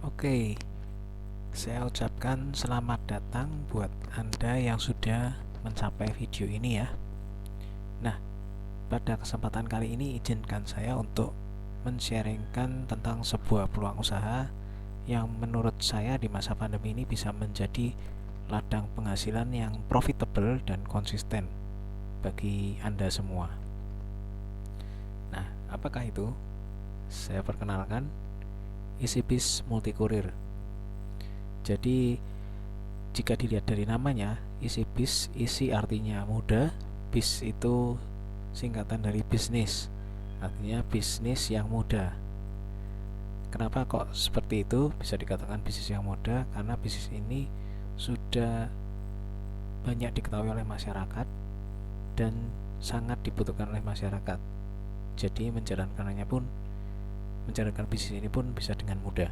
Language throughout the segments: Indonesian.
Oke, saya ucapkan selamat datang buat Anda yang sudah mencapai video ini ya. Nah, pada kesempatan kali ini izinkan saya untuk men-sharingkan tentang sebuah peluang usaha yang menurut saya di masa pandemi ini bisa menjadi ladang penghasilan yang profitable dan konsisten bagi Anda semua. Nah, apakah itu? Saya perkenalkan, EasyBiz Multi-Courier. Jadi jika dilihat dari namanya, EasyBiz, easy artinya mudah, biz itu singkatan dari bisnis, artinya bisnis yang mudah. Kenapa kok seperti itu bisa dikatakan bisnis yang mudah? Karena bisnis ini sudah banyak diketahui oleh masyarakat dan sangat dibutuhkan oleh masyarakat. Jadi menjalankan bisnis ini pun bisa dengan mudah.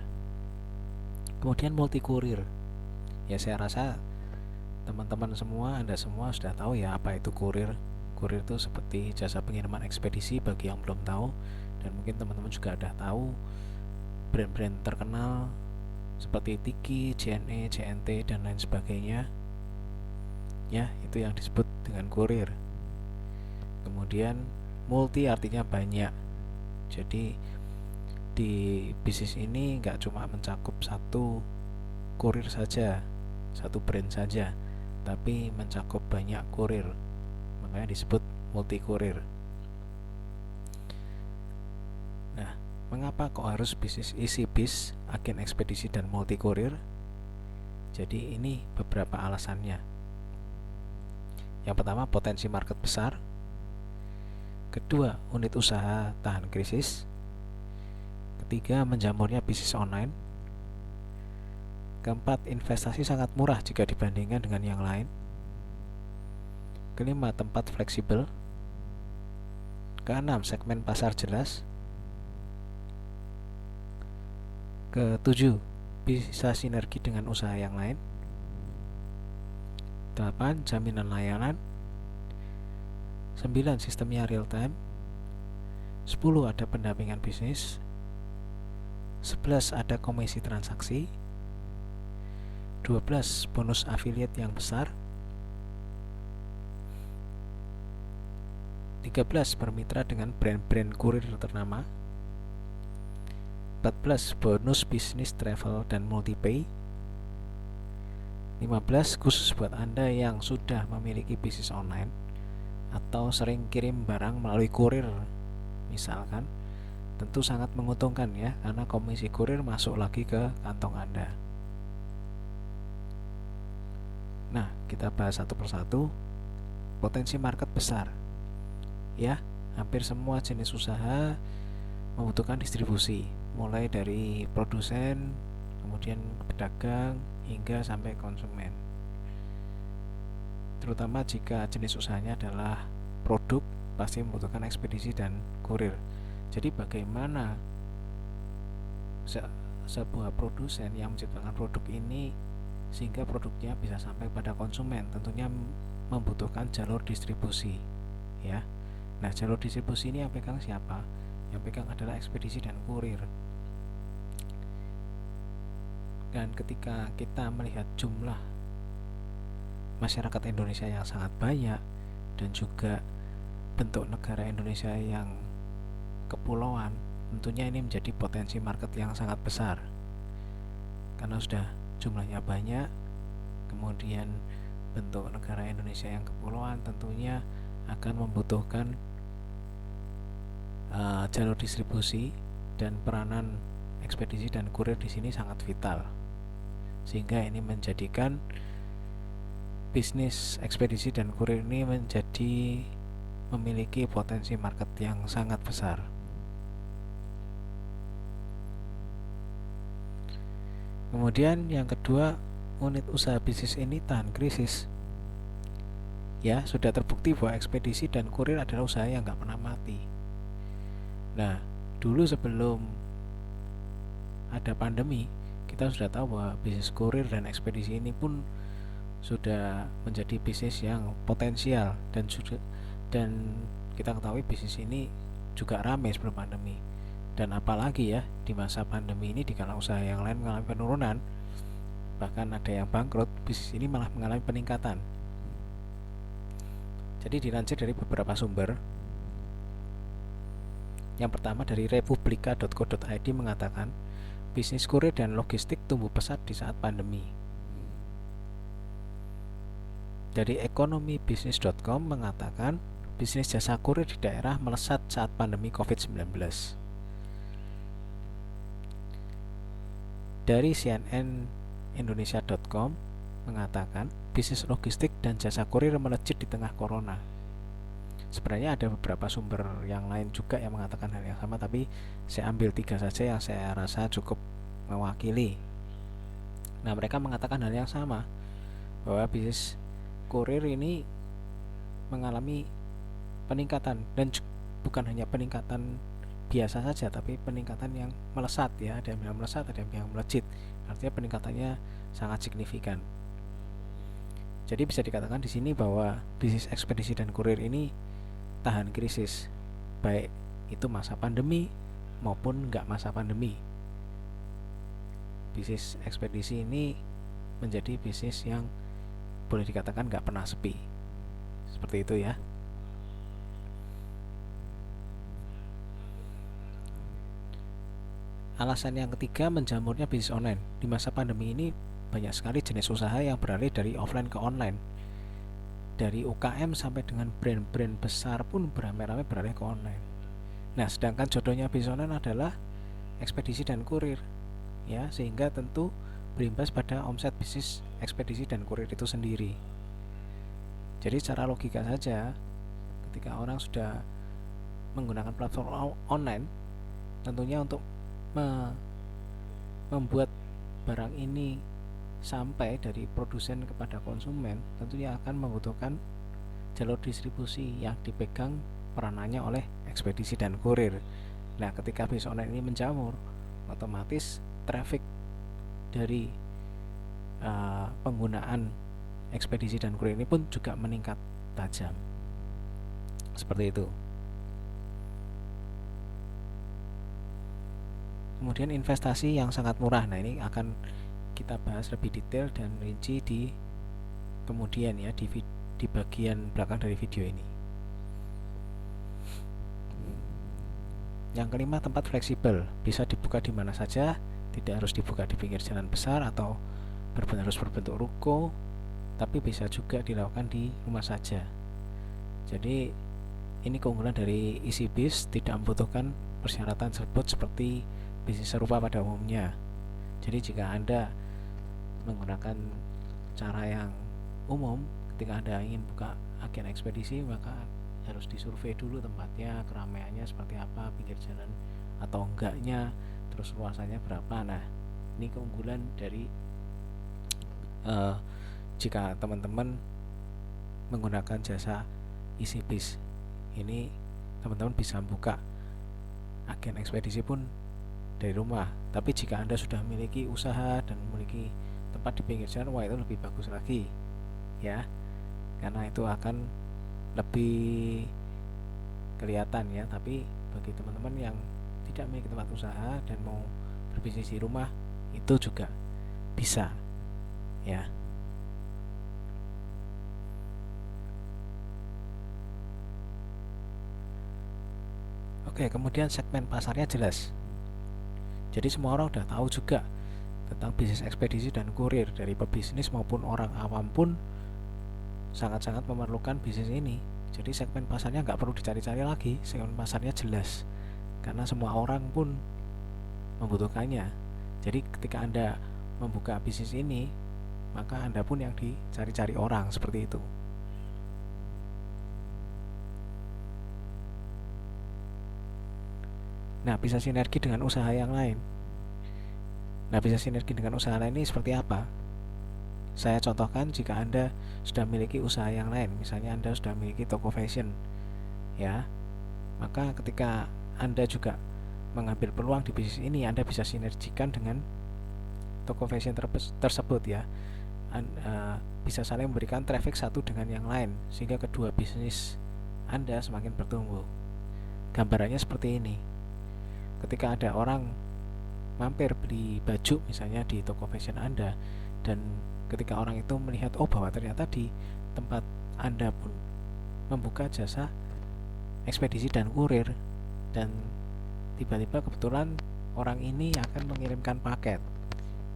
Kemudian multi kurir. Ya, saya rasa teman-teman semua, Anda semua sudah tahu ya apa itu kurir. Kurir itu seperti jasa pengiriman ekspedisi bagi yang belum tahu, dan mungkin teman-teman juga sudah tahu brand-brand terkenal seperti Tiki, JNE, JNT dan lain sebagainya. Ya, itu yang disebut dengan kurir. Kemudian multi artinya banyak. Jadi di bisnis ini nggak cuma mencakup satu kurir saja, satu brand saja, tapi mencakup banyak kurir, makanya disebut multi kurir. Nah, mengapa kok harus bisnis EasyBiz, agen ekspedisi dan multi kurir? Jadi ini beberapa alasannya. Yang pertama, potensi market besar. Kedua, unit usaha tahan krisis. Ketiga, menjamurnya bisnis online. Keempat, investasi sangat murah jika dibandingkan dengan yang lain. Kelima, tempat fleksibel. Keenam, segmen pasar jelas. Ketujuh, bisa sinergi dengan usaha yang lain. 8, jaminan layanan. 9, sistemnya real time. 10, ada pendampingan bisnis. 11, ada komisi transaksi. 12, bonus affiliate yang besar. 13, bermitra dengan brand-brand kurir ternama. 14, bonus bisnis travel dan multi-pay. 15, khusus buat Anda yang sudah memiliki bisnis online atau sering kirim barang melalui kurir misalkan, tentu sangat menguntungkan ya, karena komisi kurir masuk lagi ke kantong Anda. Nah, kita bahas satu persatu. Potensi market besar. Ya, hampir semua jenis usaha membutuhkan distribusi, mulai dari produsen, kemudian pedagang, hingga sampai konsumen. Terutama jika jenis usahanya adalah produk, pasti membutuhkan ekspedisi dan kurir. Jadi bagaimana sebuah produsen yang menciptakan produk ini sehingga produknya bisa sampai pada konsumen, tentunya membutuhkan jalur distribusi ya. Nah, jalur distribusi ini yang pegang siapa? Yang pegang adalah ekspedisi dan kurir. Dan ketika kita melihat jumlah masyarakat Indonesia yang sangat banyak dan juga bentuk negara Indonesia yang kepulauan, tentunya ini menjadi potensi market yang sangat besar. Karena sudah jumlahnya banyak, kemudian bentuk negara Indonesia yang kepulauan tentunya akan membutuhkan jalur distribusi, dan peranan ekspedisi dan kurir di sini sangat vital. Sehingga ini menjadikan bisnis ekspedisi dan kurir ini memiliki potensi market yang sangat besar. Kemudian yang kedua, unit usaha bisnis ini tahan krisis. Ya, sudah terbukti bahwa ekspedisi dan kurir adalah usaha yang nggak pernah mati. Nah, dulu sebelum ada pandemi, kita sudah tahu bahwa bisnis kurir dan ekspedisi ini pun sudah menjadi bisnis yang potensial, dan kita ketahui bisnis ini juga ramai sebelum pandemi, Dan apalagi ya di masa pandemi ini, dikala usaha yang lain mengalami penurunan, bahkan ada yang bangkrut, bisnis ini malah mengalami peningkatan. Jadi dilansir dari beberapa sumber. Yang pertama dari republika.co.id mengatakan, bisnis kurir dan logistik tumbuh pesat di saat pandemi. Dari ekonomibisnis.com mengatakan, bisnis jasa kurir di daerah melesat saat pandemi COVID-19. Dari cnnindonesia.com mengatakan, bisnis logistik dan jasa kurir melejit di tengah corona. Sebenarnya ada beberapa sumber yang lain juga yang mengatakan hal yang sama, tapi saya ambil 3 saja yang saya rasa cukup mewakili. Nah, mereka mengatakan hal yang sama, bahwa bisnis kurir ini mengalami peningkatan, dan bukan hanya peningkatan biasa saja, tapi peningkatan yang melesat ya. Ada yang bilang melesat, ada yang bilang melejit. Artinya peningkatannya sangat signifikan. Jadi bisa dikatakan di sini bahwa bisnis ekspedisi dan kurir ini tahan krisis, baik itu masa pandemi maupun nggak masa pandemi. Bisnis ekspedisi ini menjadi bisnis yang boleh dikatakan nggak pernah sepi. Seperti itu ya. Alasan yang ketiga, menjamurnya bisnis online. Di masa pandemi ini banyak sekali jenis usaha yang beralih dari offline ke online. Dari UKM sampai dengan brand-brand besar pun beramai-ramai beralih ke online. Nah, sedangkan jodohnya bisnis online adalah ekspedisi dan kurir, ya, sehingga tentu berimbas pada omset bisnis ekspedisi dan kurir itu sendiri. Jadi secara logika saja, ketika orang sudah menggunakan platform online, tentunya untuk membuat barang ini sampai dari produsen kepada konsumen, tentunya akan membutuhkan jalur distribusi yang dipegang peranannya oleh ekspedisi dan kurir. Nah, ketika bisnis online ini menjamur, otomatis traffic dari penggunaan ekspedisi dan kurir ini pun juga meningkat tajam. Seperti itu. Kemudian investasi yang sangat murah. Nah, ini akan kita bahas lebih detail dan rinci di kemudian ya, di bagian belakang dari video ini. Yang kelima, tempat fleksibel, bisa dibuka di mana saja, tidak harus dibuka di pinggir jalan besar atau harus berbentuk ruko, tapi bisa juga dilakukan di rumah saja. Jadi ini keunggulan dari EasyBiz, tidak membutuhkan persyaratan tersebut seperti bisnis serupa pada umumnya. Jadi jika Anda menggunakan cara yang umum, ketika Anda ingin buka agen ekspedisi, maka harus disurvei dulu tempatnya, keramaiannya seperti apa, pinggir jalan atau enggaknya, terus luasannya berapa. Nah, ini keunggulan dari jika teman-teman menggunakan jasa EasyBiz. Ini teman-teman bisa buka agen ekspedisi pun dari rumah. Tapi jika Anda sudah memiliki usaha dan memiliki tempat di pinggir jalan, wah, itu lebih bagus lagi ya, karena itu akan lebih kelihatan ya. Tapi bagi teman-teman yang tidak memiliki tempat usaha dan mau berbisnis di rumah, itu juga bisa ya. Oke, kemudian segmen pasarnya jelas. Jadi semua orang udah tahu juga tentang bisnis ekspedisi dan kurir, dari pebisnis maupun orang awam pun sangat-sangat memerlukan bisnis ini. Jadi segmen pasarnya nggak perlu dicari-cari lagi, segmen pasarnya jelas karena semua orang pun membutuhkannya. Jadi ketika Anda membuka bisnis ini, maka Anda pun yang dicari-cari orang, seperti itu. Nah, bisa sinergi dengan usaha yang lain. Nah, bisa sinergi dengan usaha lain ini seperti apa? Saya contohkan, jika Anda sudah memiliki usaha yang lain, misalnya Anda sudah memiliki toko fashion, ya, maka ketika Anda juga mengambil peluang di bisnis ini, Anda bisa sinergikan dengan toko fashion tersebut ya. Bisa saling memberikan traffic satu dengan yang lain, sehingga kedua bisnis Anda semakin bertumbuh. Gambarannya seperti ini. ketika ada orang mampir beli baju misalnya di toko fashion Anda, dan ketika orang itu melihat bahwa ternyata di tempat Anda pun membuka jasa ekspedisi dan kurir, dan tiba-tiba kebetulan orang ini akan mengirimkan paket,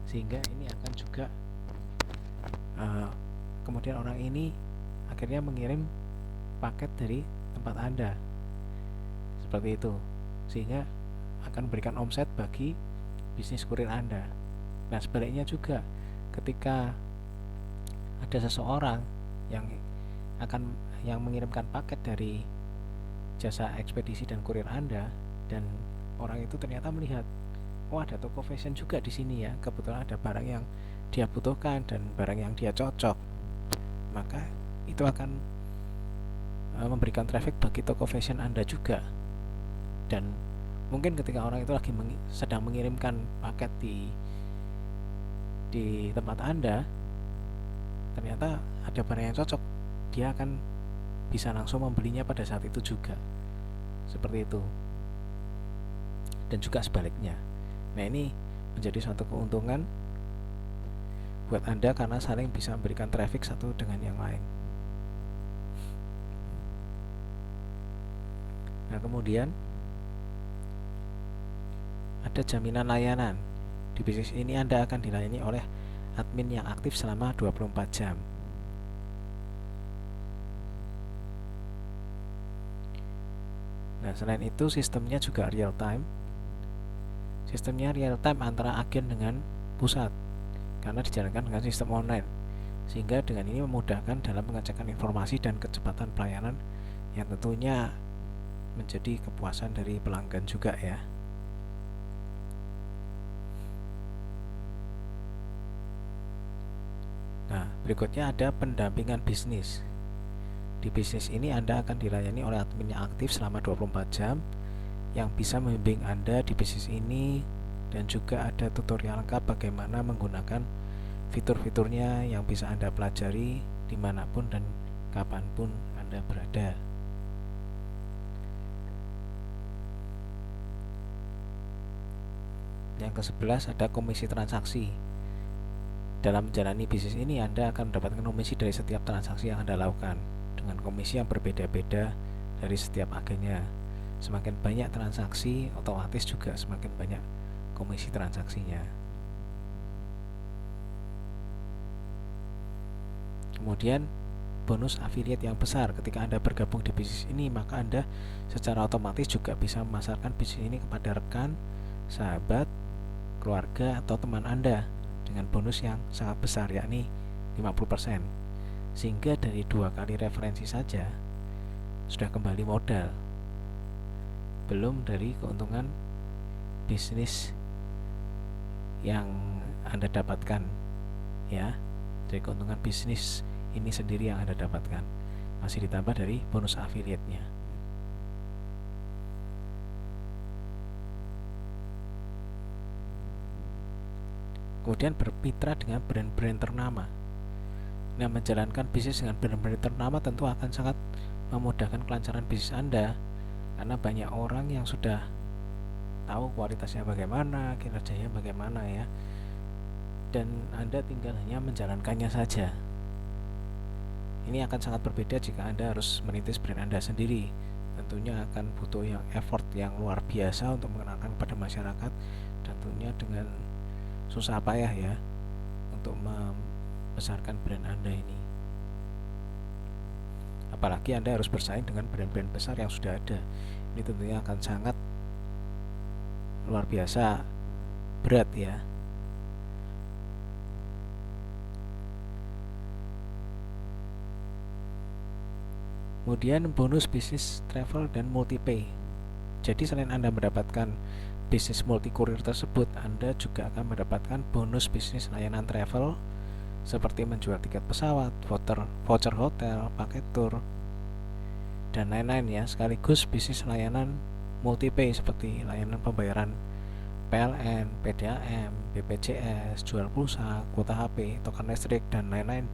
sehingga ini akan juga kemudian orang ini akhirnya mengirim paket dari tempat Anda, seperti itu, sehingga akan memberikan omset bagi bisnis kurir Anda. Nah, sebaliknya juga, ketika ada seseorang yang mengirimkan paket dari jasa ekspedisi dan kurir Anda, dan orang itu ternyata melihat, ada toko fashion juga di sini ya, kebetulan ada barang yang dia butuhkan dan barang yang dia cocok, maka itu akan memberikan traffic bagi toko fashion Anda juga. Dan mungkin ketika orang itu lagi sedang mengirimkan paket di tempat Anda, ternyata ada barang yang cocok, dia akan bisa langsung membelinya pada saat itu juga, seperti itu. Dan juga sebaliknya. Nah, ini menjadi suatu keuntungan buat Anda karena saling bisa memberikan traffic satu dengan yang lain. Nah, kemudian ada jaminan layanan. Di bisnis ini Anda akan dilayani oleh admin yang aktif selama 24 jam. Nah, selain itu sistemnya juga real time. Sistemnya real time antara agen dengan pusat, karena dijalankan dengan sistem online, sehingga dengan ini memudahkan dalam pengecekan informasi dan kecepatan pelayanan, yang tentunya menjadi kepuasan dari pelanggan juga ya. Nah, berikutnya ada pendampingan bisnis. Di bisnis ini Anda akan dilayani oleh admin yang aktif selama 24 jam yang bisa membimbing Anda di bisnis ini, dan juga ada tutorial lengkap bagaimana menggunakan fitur-fiturnya yang bisa Anda pelajari dimanapun dan kapanpun Anda berada. Yang ke-11 ada komisi transaksi. Dalam menjalani bisnis ini Anda akan mendapatkan komisi dari setiap transaksi yang Anda lakukan, dengan komisi yang berbeda-beda dari setiap agennya. Semakin banyak transaksi, otomatis juga semakin banyak komisi transaksinya. Kemudian bonus affiliate yang besar. Ketika Anda bergabung di bisnis ini, maka Anda secara otomatis juga bisa memasarkan bisnis ini kepada rekan, sahabat, keluarga, atau teman Anda dengan bonus yang sangat besar, yakni 50%. Sehingga dari 2 kali referensi saja sudah kembali modal, belum dari keuntungan bisnis yang Anda dapatkan ya. Dari keuntungan bisnis ini sendiri yang Anda dapatkan, masih ditambah dari bonus affiliate-nya. Kemudian bermitra dengan brand-brand ternama. Nah, menjalankan bisnis dengan brand-brand ternama tentu akan sangat memudahkan kelancaran bisnis Anda, karena banyak orang yang sudah tahu kualitasnya bagaimana, kinerjanya bagaimana ya, dan Anda tinggal hanya menjalankannya saja. Ini akan sangat berbeda jika Anda harus merintis brand Anda sendiri. Tentunya akan butuh effort yang luar biasa untuk mengenalkan kepada masyarakat, dan tentunya dengan susah payah ya untuk membesarkan brand Anda ini. Apalagi Anda harus bersaing dengan brand-brand besar yang sudah ada. Ini tentunya akan sangat luar biasa berat ya. Kemudian bonus bisnis travel dan multi-pay. Jadi selain Anda mendapatkan bisnis multi kurir tersebut, Anda juga akan mendapatkan bonus bisnis layanan travel seperti menjual tiket pesawat, voucher hotel, paket tour, dan lain-lain ya. Sekaligus bisnis layanan multi-pay seperti layanan pembayaran PLN, PDAM, BPJS, jual pulsa, kuota HP, token listrik, dan lain-lain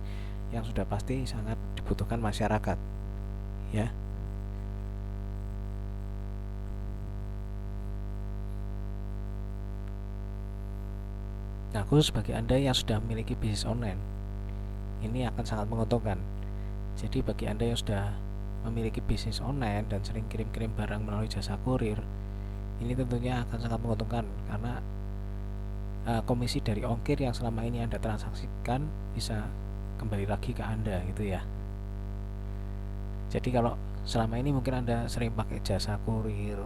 yang sudah pasti sangat dibutuhkan masyarakat ya. Nah, khusus bagi Anda yang sudah memiliki bisnis online, ini akan sangat menguntungkan. Jadi bagi Anda yang sudah memiliki bisnis online dan sering kirim-kirim barang melalui jasa kurir, ini tentunya akan sangat menguntungkan karena komisi dari ongkir yang selama ini Anda transaksikan bisa kembali lagi ke Anda gitu ya. Jadi kalau selama ini mungkin Anda sering pakai jasa kurir,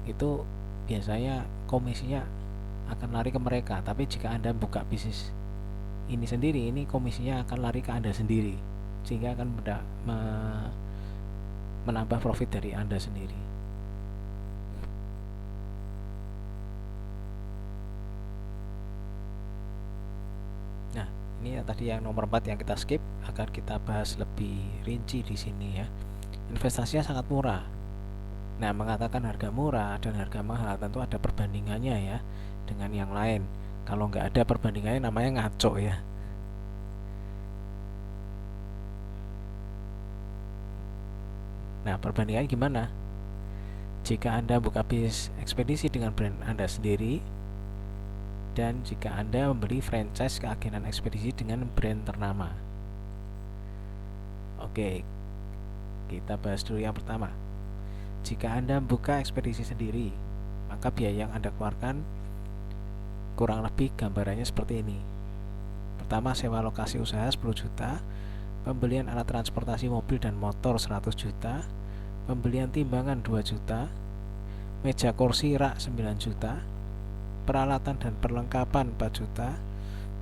itu biasanya komisinya akan lari ke mereka. Tapi jika Anda buka bisnis ini sendiri, ini komisinya akan lari ke Anda sendiri, sehingga akan menambah profit dari Anda sendiri. Nah, ini tadi yang nomor 4 yang kita skip, akan kita bahas lebih rinci di sini ya. Investasinya sangat murah. Nah, mengatakan harga murah dan harga mahal tentu ada perbandingannya ya dengan yang lain. Kalau nggak ada perbandingannya namanya ngaco ya. Nah, perbandingannya gimana? Jika Anda buka bisnis ekspedisi dengan brand Anda sendiri, dan jika Anda membeli franchise keagenan ekspedisi dengan brand ternama. Oke, kita bahas dulu yang pertama. Jika Anda membuka ekspedisi sendiri, maka biaya yang Anda keluarkan kurang lebih gambarannya seperti ini. Pertama, sewa lokasi usaha 10 juta, pembelian alat transportasi mobil dan motor 100 juta, pembelian timbangan 2 juta, meja kursi rak 9 juta, peralatan dan perlengkapan 4 juta,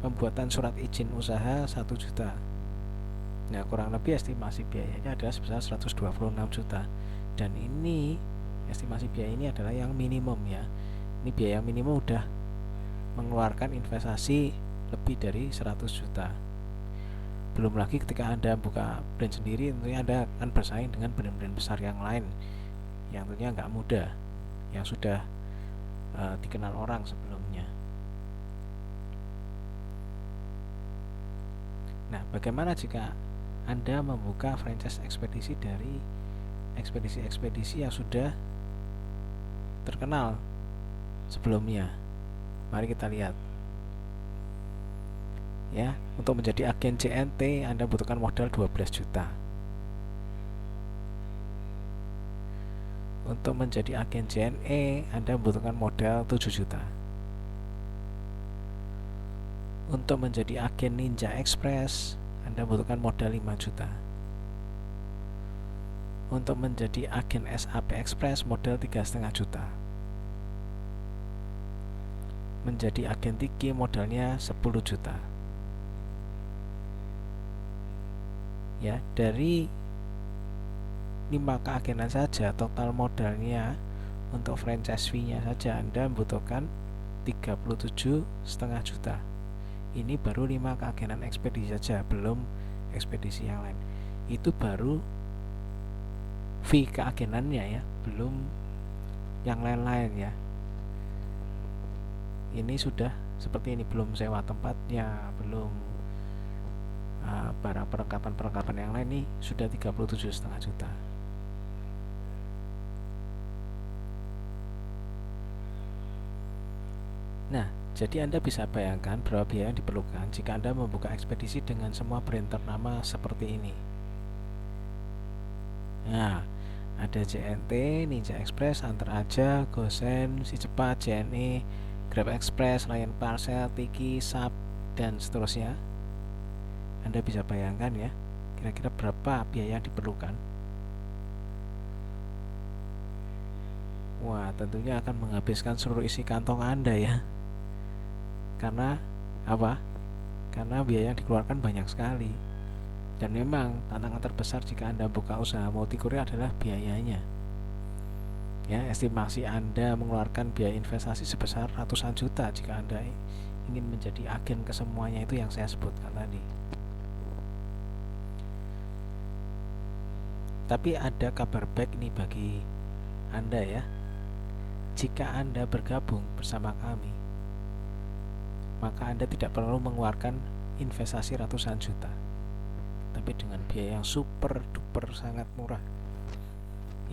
pembuatan surat izin usaha 1 juta. Nah, kurang lebih estimasi biayanya adalah sebesar 126 juta. Dan ini estimasi biaya ini adalah yang minimum ya. Ini biaya yang minimum udah mengeluarkan investasi lebih dari 100 juta. Belum lagi ketika Anda buka brand sendiri, tentunya Anda akan bersaing dengan brand-brand besar yang lain yang tentunya nggak mudah, yang sudah dikenal orang sebelumnya. Nah, bagaimana jika Anda membuka franchise ekspedisi dari ekspedisi-ekspedisi yang sudah terkenal sebelumnya? Mari kita lihat. Ya, untuk menjadi agen JNT Anda butuhkan modal 12 juta. Untuk menjadi agen JNE Anda membutuhkan modal 7 juta. Untuk menjadi agen Ninja Express Anda membutuhkan modal 5 juta. Untuk menjadi agen SAP Express modal 3,5 juta. Menjadi agen Tiki modalnya 10 juta. Ya, dari 5 keagenan saja total modalnya untuk franchise fee-nya saja Anda membutuhkan 37,5 juta. Ini baru 5 keagenan ekspedisi saja, belum ekspedisi yang lain. Itu baru fee keagenannya ya, belum yang lain-lain ya. Ini sudah seperti ini, belum sewa tempatnya, belum barang perlengkapan yang lain, nih sudah 37,5 juta. Nah, jadi Anda bisa bayangkan berapa biaya yang diperlukan jika Anda membuka ekspedisi dengan semua brand ternama seperti ini. Nah, ada JNT, Ninja Express, Antar Aja, Gosen, Si Cepat, JNE, Grab Express, Lion Parcel, Tiki, SAP, dan seterusnya. Anda bisa bayangkan ya, kira-kira berapa biaya yang diperlukan. Wah, tentunya akan menghabiskan seluruh isi kantong Anda ya. Karena apa? Karena biaya yang dikeluarkan banyak sekali. Dan memang tantangan terbesar jika Anda buka usaha multi kurir adalah biayanya. Ya, estimasi Anda mengeluarkan biaya investasi sebesar ratusan juta jika Anda ingin menjadi agen kesemuanya itu yang saya sebutkan tadi. Tapi ada kabar baik nih bagi Anda ya. Jika Anda bergabung bersama kami, maka Anda tidak perlu mengeluarkan investasi ratusan juta, tapi dengan biaya yang super duper sangat murah.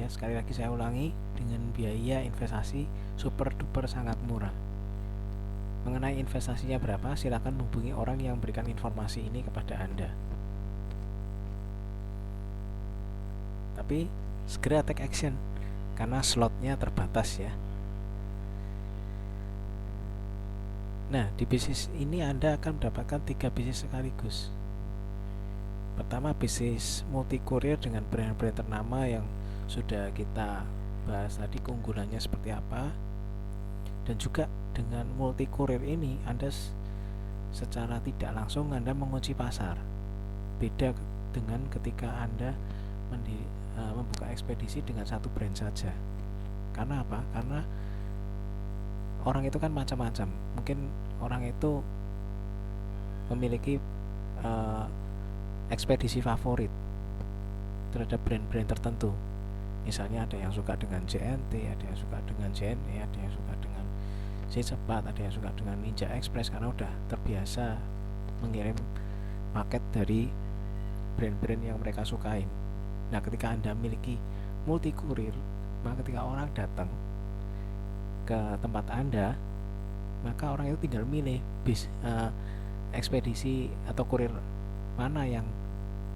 Ya, sekali lagi saya ulangi, dengan biaya investasi super duper sangat murah. Mengenai investasinya berapa, silakan hubungi orang yang memberikan informasi ini kepada Anda. Tapi segera take action karena slotnya terbatas ya. Nah, di bisnis ini Anda akan mendapatkan 3 bisnis sekaligus. Pertama, bisnis multi courier dengan brand-brand ternama yang sudah kita bahas tadi keunggulannya seperti apa. Dan juga dengan multi courier ini Anda secara tidak langsung Anda mengunci pasar. Beda dengan ketika Anda membuka ekspedisi dengan satu brand saja. Karena apa? Karena orang itu kan macam-macam. Mungkin orang itu memiliki ekspedisi favorit terhadap brand-brand tertentu. Misalnya ada yang suka dengan JNT, ada yang suka dengan JNE, ada yang suka dengan C-Cepat, ada yang suka dengan Ninja Express karena udah terbiasa mengirim paket dari brand-brand yang mereka sukain. Nah, ketika Anda memiliki multi courier, maka ketika orang datang ke tempat Anda, maka orang itu tinggal milih ekspedisi atau kurir mana yang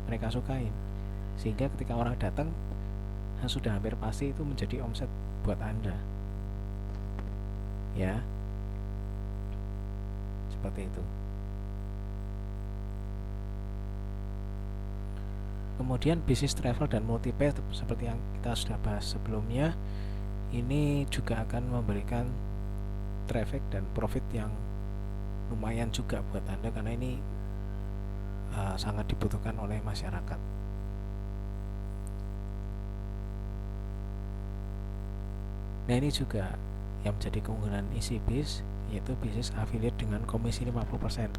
mereka sukain, sehingga ketika orang datang sudah hampir pasti itu menjadi omset buat Anda ya, seperti itu. Kemudian bisnis travel dan multi-pay seperti yang kita sudah bahas sebelumnya, ini juga akan memberikan traffic dan profit yang lumayan juga buat Anda karena ini sangat dibutuhkan oleh masyarakat. Nah, ini juga yang menjadi keunggulan EasyBiz, yaitu bisnis affiliate dengan komisi 50%.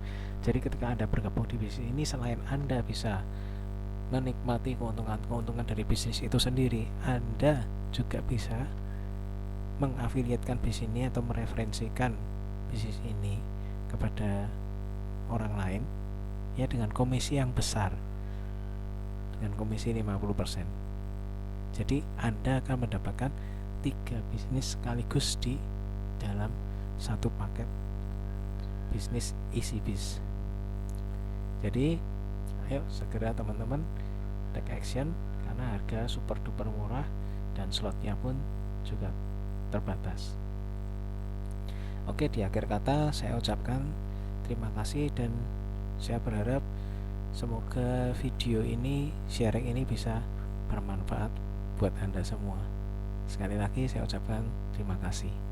Jadi ketika Anda bergabung di bisnis ini, selain Anda bisa menikmati keuntungan dari bisnis itu sendiri, Anda juga bisa mengafiliatkan bisnis ini atau mereferensikan bisnis ini kepada orang lain ya dengan komisi yang besar, dengan komisi 50%. Jadi Anda akan mendapatkan 3 bisnis sekaligus di dalam satu paket bisnis EasyBiz. Jadi ayo segera teman-teman take action karena harga super duper murah dan slotnya pun juga terbatas. Oke, di akhir kata saya ucapkan terima kasih dan saya berharap semoga video ini, sharing ini bisa bermanfaat buat Anda semua. Sekali lagi saya ucapkan terima kasih.